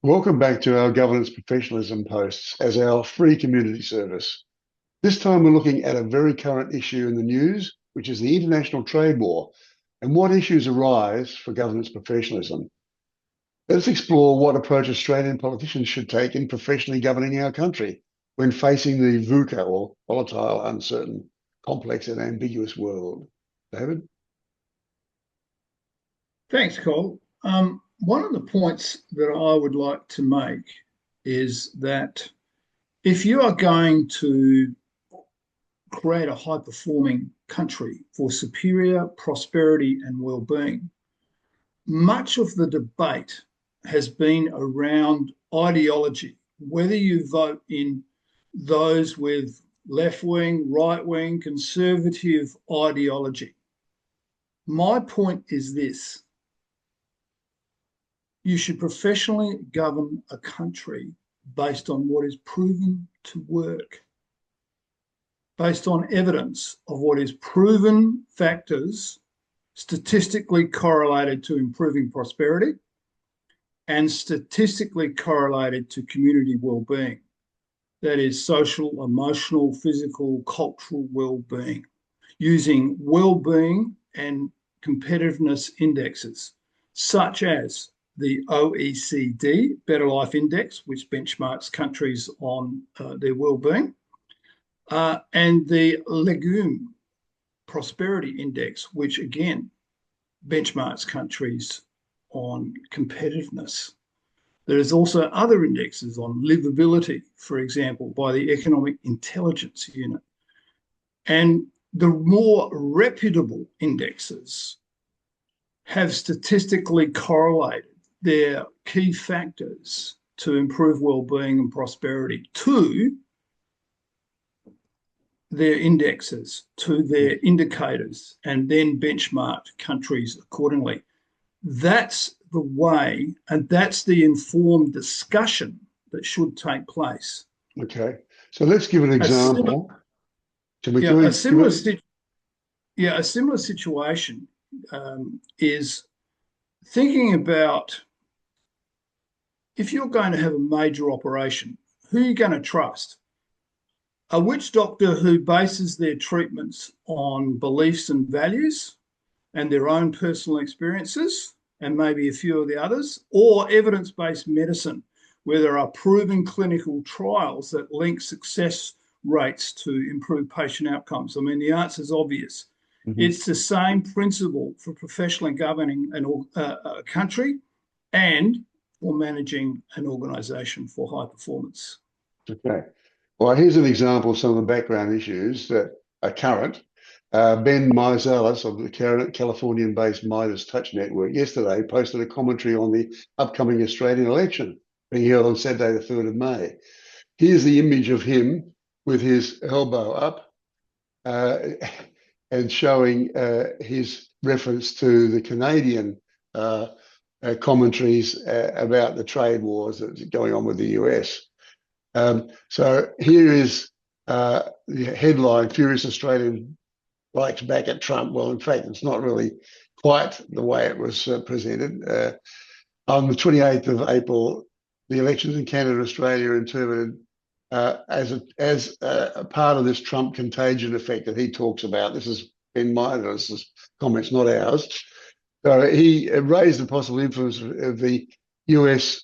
Welcome back to our Governance Professionalism posts as our free community service. This time we're looking at a very current issue in the news, which is the international trade war and what issues arise for governance professionalism. Let's explore what approach Australian politicians should take in professionally governing our country when facing the VUCA, or volatile, uncertain, complex and ambiguous world. David? Thanks, Cole. One of the points that I would like to make is that if you are going to create a high-performing country for superior prosperity and well-being, much of the debate has been around ideology, whether you vote in those with left-wing, right-wing, conservative ideology. My point is this: you should professionally govern a country based on what is proven to work, based on evidence of what is proven factors statistically correlated to improving prosperity and statistically correlated to community well-being. That is social, emotional, physical, cultural well-being, using well-being and competitiveness indexes such as the OECD Better Life Index, which benchmarks countries on their well-being, and the Legume Prosperity Index, which again benchmarks countries on competitiveness. There is also other indexes on livability, for example, by the Economic Intelligence Unit. And the more reputable indexes have statistically correlated their key factors to improve well-being and prosperity to their indexes, to their indicators, and then benchmarked countries accordingly. That's the way, and that's the informed discussion that should take place. Okay, so let's give an example. A similar situation is thinking about, if you're going to have a major operation, who are you going to trust? A witch doctor who bases their treatments on beliefs and values and their own personal experiences, and maybe a few of the others, or evidence-based medicine, where there are proven clinical trials that link success rates to improve patient outcomes? I mean, the answer is obvious. Mm-hmm. It's the same principle for professionally governing a country and for managing an organisation for high performance. Okay. Well, here's an example of some of the background issues that are current. Ben Meiselas of the Californian-based Midas Touch Network yesterday posted a commentary on the upcoming Australian election being held on Saturday, the 3rd of May. Here's the image of him with his elbow up and showing his reference to the Canadian commentaries about the trade wars that's going on with the US. So here is the headline: Furious Australian Likes back at Trump. Well, in fact, it's not really quite the way it was presented. On the 28th of April, the elections in Canada and Australia are interpreted as a part of this Trump contagion effect that he talks about. This is Ben Meiselas' comments, not ours. So he raised the possible influence of the US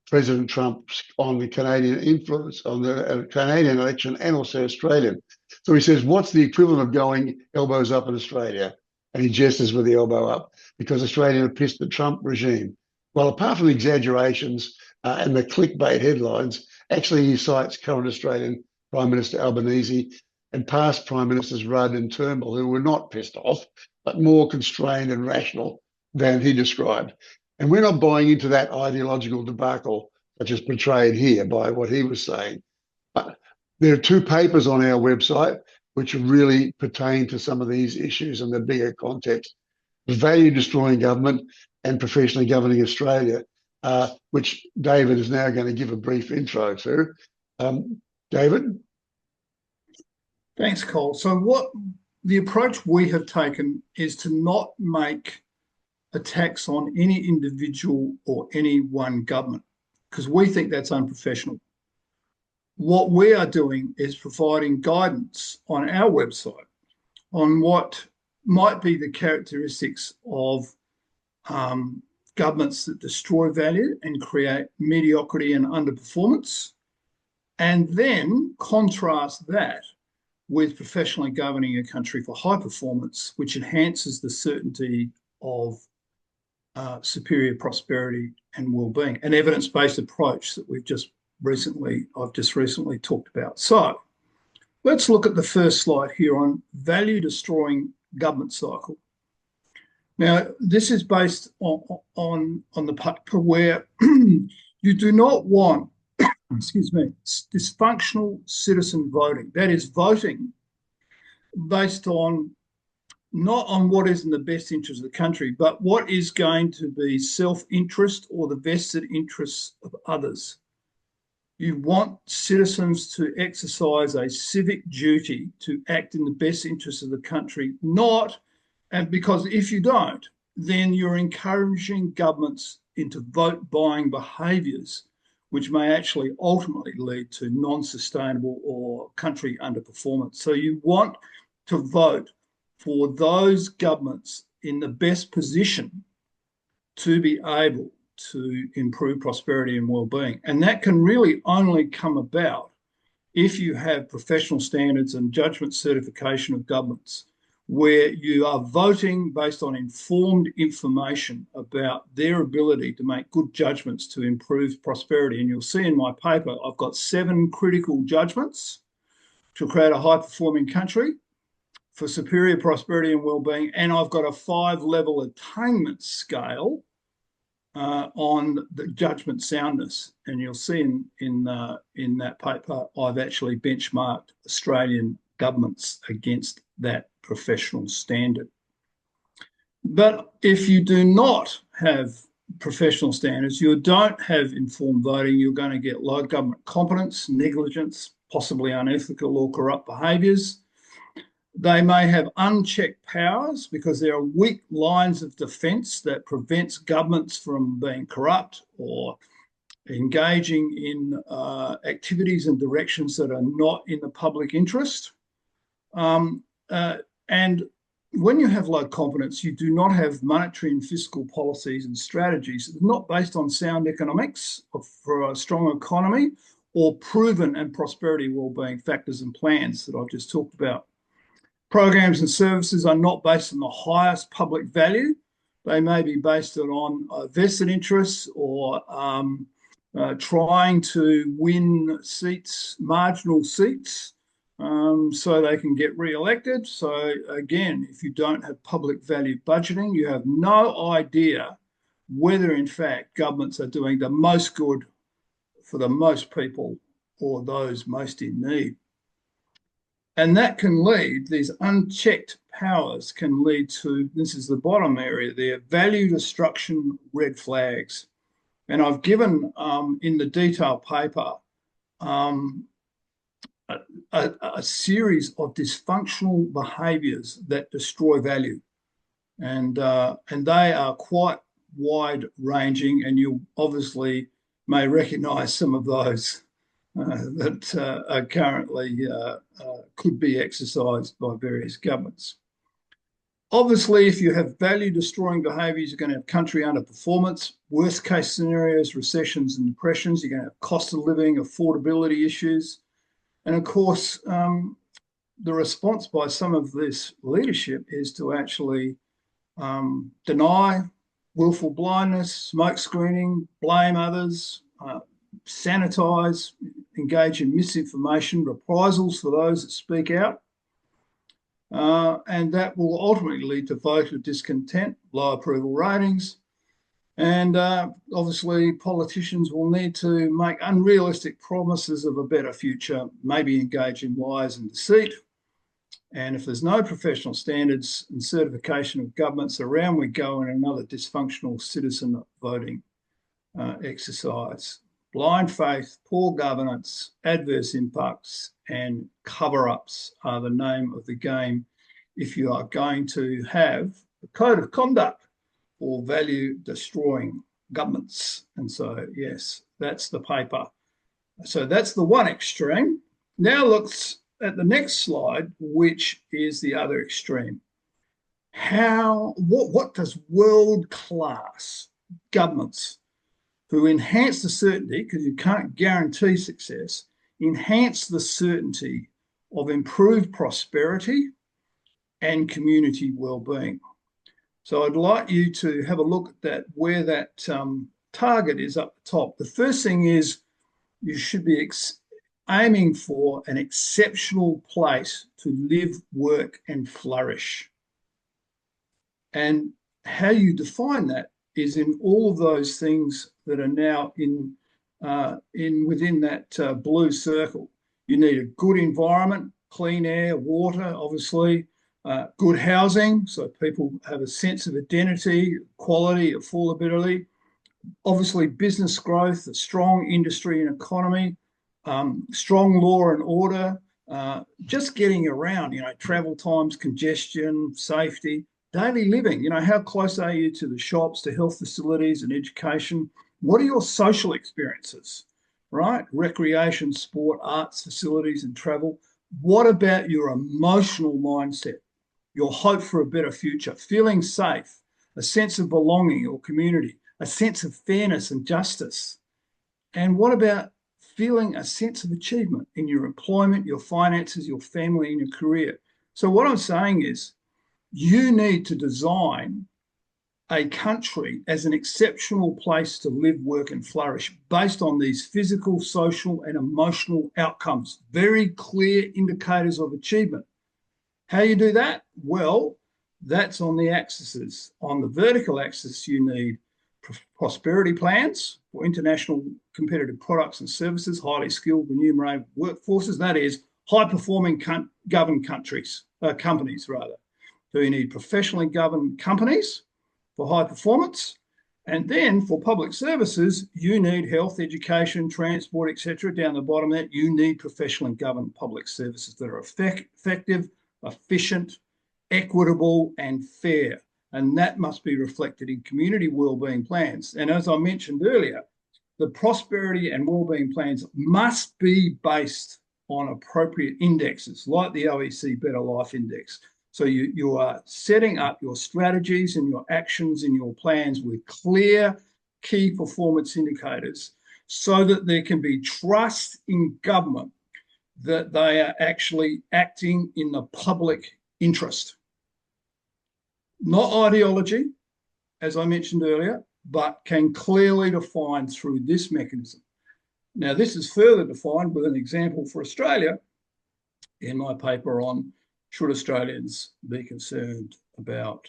President Trump on the Canadian influence on the Canadian election and also Australian. So he says, what's the equivalent of going elbows up in Australia? And he gestures with the elbow up because Australia are pissed at the Trump regime. Well, apart from the exaggerations and the clickbait headlines, actually he cites current Australian Prime Minister Albanese and past Prime Ministers Rudd and Turnbull, who were not pissed off, but more constrained and rational than he described. And we're not buying into that ideological debacle such as portrayed here by what he was saying. But there are two papers on our website which really pertain to some of these issues in the bigger context: Value Destroying Government and Professionally Governing Australia, which David is now going to give a brief intro to. David? Thanks, Cole. So what the approach we have taken is to not make attacks on any individual or any one government. because we think that's unprofessional. What we are doing is providing guidance on our website on what might be the characteristics of governments that destroy value and create mediocrity and underperformance, and then contrast that with professionally governing a country for high performance, which enhances the certainty of superior prosperity and well-being, an evidence-based approach that I've just recently talked about. So let's look at the first slide here on value-destroying government cycle. Now, this is based on the paper where you do not want, dysfunctional citizen voting. That is voting based on not on what is in the best interest of the country, but what is going to be self-interest or the vested interests of others. You want citizens to exercise a civic duty to act in the best interest of the country, and because if you don't, then you're encouraging governments into vote-buying behaviours, which may actually ultimately lead to non-sustainable or country underperformance. So you want to vote for those governments in the best position to be able to improve prosperity and well-being. And that can really only come about if you have professional standards and judgment certification of governments, where you are voting based on informed information about their ability to make good judgments to improve prosperity. And you'll see in my paper, I've got 7 critical judgments to create a high-performing country for superior prosperity and well-being. And I've got a 5-level attainment scale on the judgment soundness. And you'll see in that paper, I've actually benchmarked Australian governments against that professional standard. But if you do not have professional standards, you don't have informed voting, you're going to get low government competence, negligence, possibly unethical or corrupt behaviours. They may have unchecked powers because there are weak lines of defence that prevents governments from being corrupt or engaging in activities and directions that are not in the public interest. And when you have low competence, you do not have monetary and fiscal policies and strategies not based on sound economics for a strong economy or proven and prosperity well-being factors and plans that I've just talked about. Programs and services are not based on the highest public value. They may be based on vested interests or trying to win seats, marginal seats, so they can get re-elected. So again, if you don't have public value budgeting, you have no idea whether in fact governments are doing the most good for the most people or those most in need. And that can lead, these unchecked powers can lead to, this is the bottom area there, value destruction red flags. And I've given in the detailed paper a series of dysfunctional behaviours that destroy value. And they are quite wide-ranging, and you obviously may recognise some of those that are currently could be exercised by various governments. Obviously, if you have value-destroying behaviours, you're going to have country underperformance, worst-case scenarios, recessions and depressions. You're going to have cost of living, affordability issues. And of course, the response by some of this leadership is to actually deny, willful blindness, smoke screening, blame others, sanitise, engage in misinformation, reprisals for those that speak out. And that will ultimately lead to voter discontent, low approval ratings. And obviously politicians will need to make unrealistic promises of a better future, maybe engage in lies and deceit. And if there's no professional standards and certification of governments, around we go in another dysfunctional citizen voting exercise. Blind faith, poor governance, adverse impacts, and cover-ups are the name of the game if you are going to have a code of conduct for value-destroying governments. And so, yes, That's the paper. So that's the one extreme. Now looks at the next slide, which is the other extreme. What does world-class governments who enhance the certainty, because you can't guarantee success, enhance the certainty of improved prosperity and community well-being? So I'd like you to have a look at that, where that target is up the top. The first thing is you should be aiming for an exceptional place to live, work, and flourish. And how you define that is in all of those things that are now within that blue circle. You need a good environment, clean air, water, obviously, good housing, so people have a sense of identity, quality, affordability. Obviously, business growth, a strong industry and economy, strong law and order, just getting around, travel times, congestion, safety, daily living. How close are you to the shops, to health facilities and education? What are your social experiences, right? Recreation, sport, arts, facilities and travel. What about your emotional mindset, your hope for a better future, feeling safe, a sense of belonging or community, a sense of fairness and justice? And what about feeling a sense of achievement in your employment, your finances, your family, and your career? So what I'm saying is you need to design a country as an exceptional place to live, work, and flourish based on these physical, social, and emotional outcomes, very clear indicators of achievement. How you do that? Well, that's on the axes. On the vertical axis, you need prosperity plans for international competitive products and services, highly skilled, remunerated workforces. That is, high-performing governed companies. So you need professionally governed companies for high performance. And then for public services, you need health, education, transport, etc. Down the bottom of that, you need professionally governed public services that are effective, efficient, equitable, and fair. And that must be reflected in community wellbeing plans. And as I mentioned earlier, the prosperity and wellbeing plans must be based on appropriate indexes like the OECD Better Life Index. So you are setting up your strategies and your actions and your plans with clear key performance indicators so that there can be trust in government that they are actually acting in the public interest. Not ideology, as I mentioned earlier, but can clearly define through this mechanism. Now, this is further defined with an example for Australia in my paper on should Australians be concerned about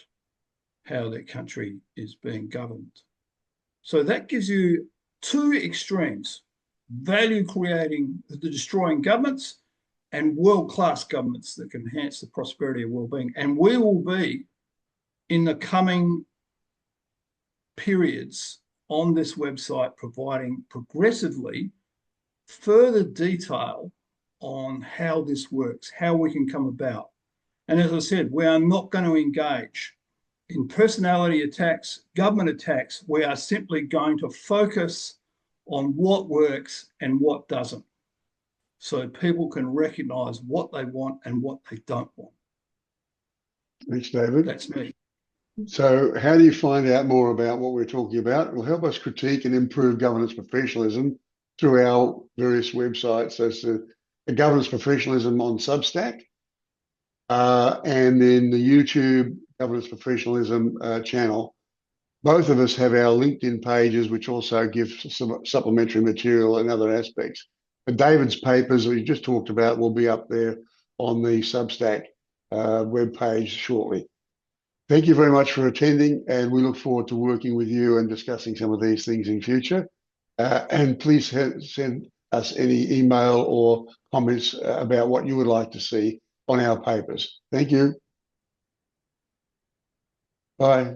how their country is being governed. So that gives you two extremes: value creating, the destroying governments, and world-class governments that can enhance the prosperity and well-being. And we will be, in the coming periods on this website, providing progressively further detail on how this works, how we can come about. And as I said, we are not going to engage in personality attacks, government attacks. We are simply going to focus on what works and what doesn't, so people can recognise what they want and what they don't want. Thanks, David. That's me. So how do you find out more about what we're talking about? It will help us critique and improve governance professionalism through our various websites. So it's the Governance Professionalism on Substack, and then the YouTube Governance Professionalism channel. Both of us have our LinkedIn pages, which also give some supplementary material and other aspects. But David's papers that we just talked about will be up there on the Substack webpage shortly. Thank you very much for attending, and we look forward to working with you and discussing some of these things in future. And please send us any email or comments about what you would like to see on our papers. Thank you. Bye.